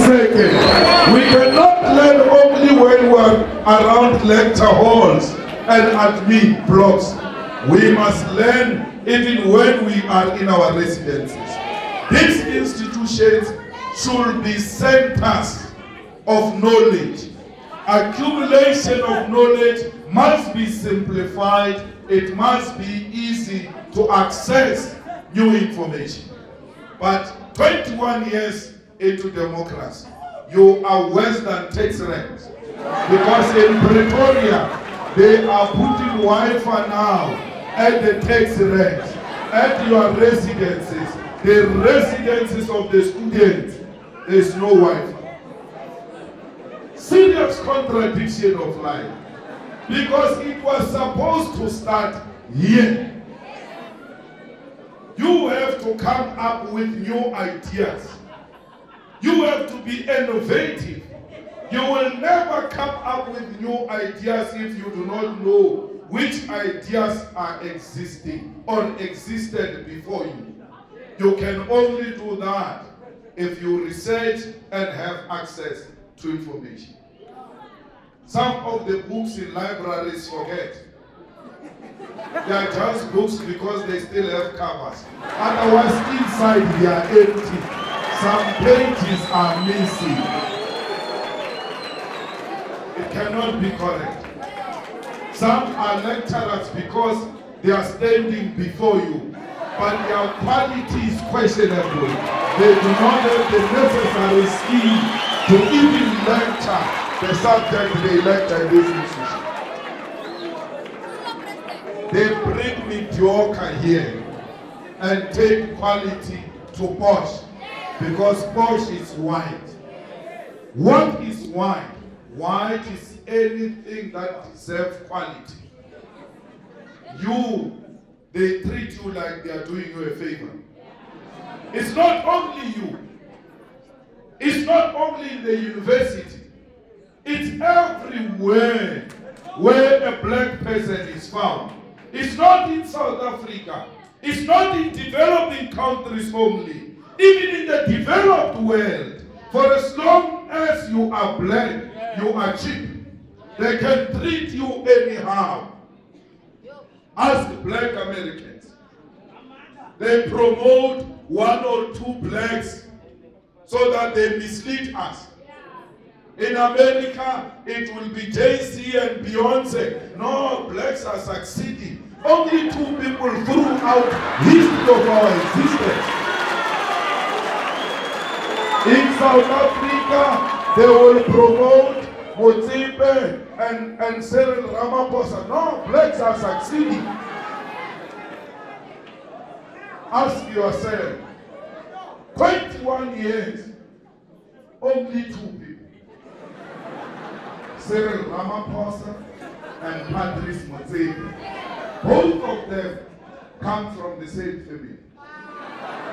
second. We cannot learn only when we are around lecture halls and admin blocks. We must learn even when we are in our residences. These institutions should be centers of knowledge. Accumulation of knowledge must be simplified. It must be easy to access new information. But 21 years into democracy, you are worse than tax ranks. Because in Pretoria, they are putting Wi-Fi now at the tax ranks, at your residences, the residences of the students. There is no Wi-Fi. Serious contradiction of life. Because it was supposed to start here. You have to come up with new ideas. You have to be innovative. You will never come up with new ideas if you do not know which ideas are existing or existed before you. You can only do that if you research and have access to information. Some of the books in libraries forget. They are just books because they still have covers. Otherwise, inside they are empty. Some pages are missing. It cannot be correct. Some are lecturers because they are standing before you, but their quality is questionable. They do not have the necessary skill to even lecture the subject they lecture in this institution. They bring mediocre here and take quality to Bosch because Bosch is white. What is white? White is anything that deserves quality. They treat you like they are doing you a favor. It's not only you. It's not only in the university. It's everywhere where a black person is found. It's not in South Africa. It's not in developing countries only. Even in the developed world, for as long as you are black, you are cheap. They can treat you anyhow. As the black Americans, they promote one or two blacks so that they mislead us. In America, it will be Jay-Z and Beyonce. No, blacks are succeeding. Only two people throughout history of our existence. In South Africa, they will promote Motsepe and Cyril Ramaphosa. No, blacks are succeeding. Ask yourself, 21 years, only two people. Cyril Ramaphosa and Patrice Motsepe. Both of them come from the same family.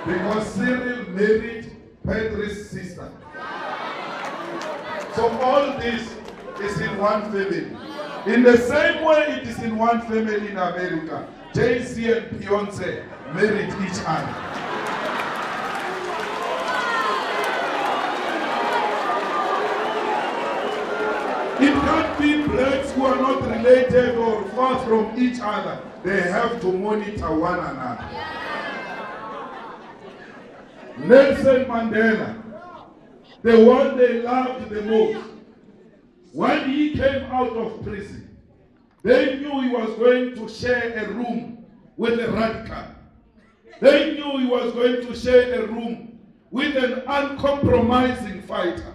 Because Cyril married Patrice's sister. So all this is in one family. In the same way it is in one family in America. Jay-Z and Beyonce married each other. It can't be blacks who are not related or far from each other. They have to monitor one another. Nelson Mandela, the one they loved the most, when he came out of prison, they knew he was going to share a room with a radical. They knew he was going to share a room with an uncompromising fighter.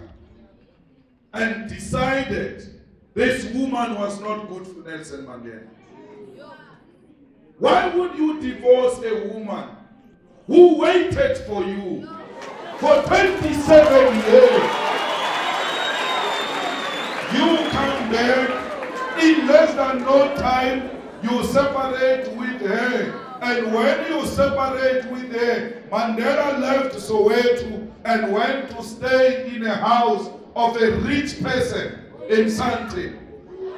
And decided this woman was not good for Nelson Mandela. Why would you divorce a woman who waited for you for 27 years? You come back, in less than no time, you separate with her. And when you separate with her, Mandela left Soweto and went to stay in a house of a rich person in Sante,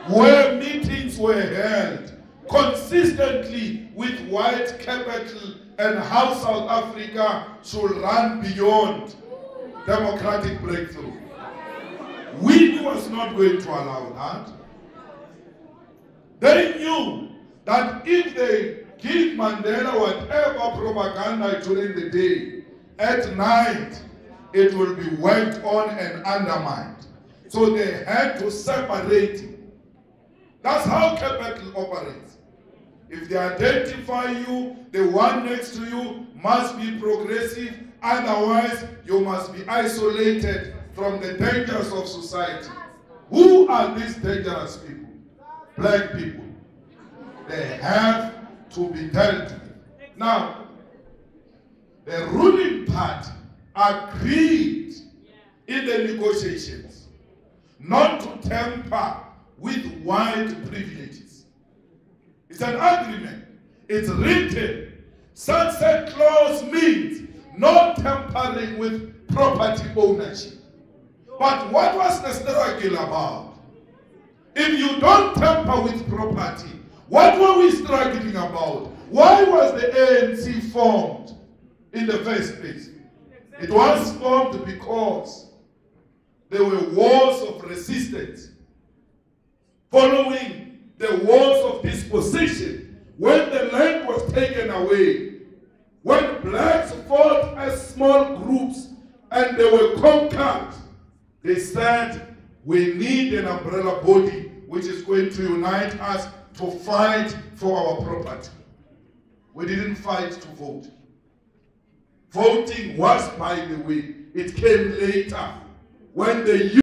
where meetings were held consistently with white capital and how South Africa should run beyond democratic breakthrough. Winnie was not going to allow that. They knew that if they give Mandela whatever propaganda during the day, at night it will be worked on and undermined. So they had to separate it. That's how capital operates. If they identify you, the one next to you must be progressive, otherwise you must be isolated from the dangers of society. Who are these dangerous people? Black people. They have to be dealt with. Now, the ruling party agreed in the negotiations not to tamper with white privileges. It's an agreement. It's written. Sunset clause means no tampering with property ownership. But what was the struggle about? If you don't tamper with property, what were we struggling about? Why was the ANC formed in the first place? It was formed because there were wars of resistance following the wars of dispossession. When the land was taken away, when blacks fought as small groups and they were conquered, they said, we need an umbrella body which is going to unite us to fight for our property. We didn't fight to vote. Voting was, by the way, it came later when the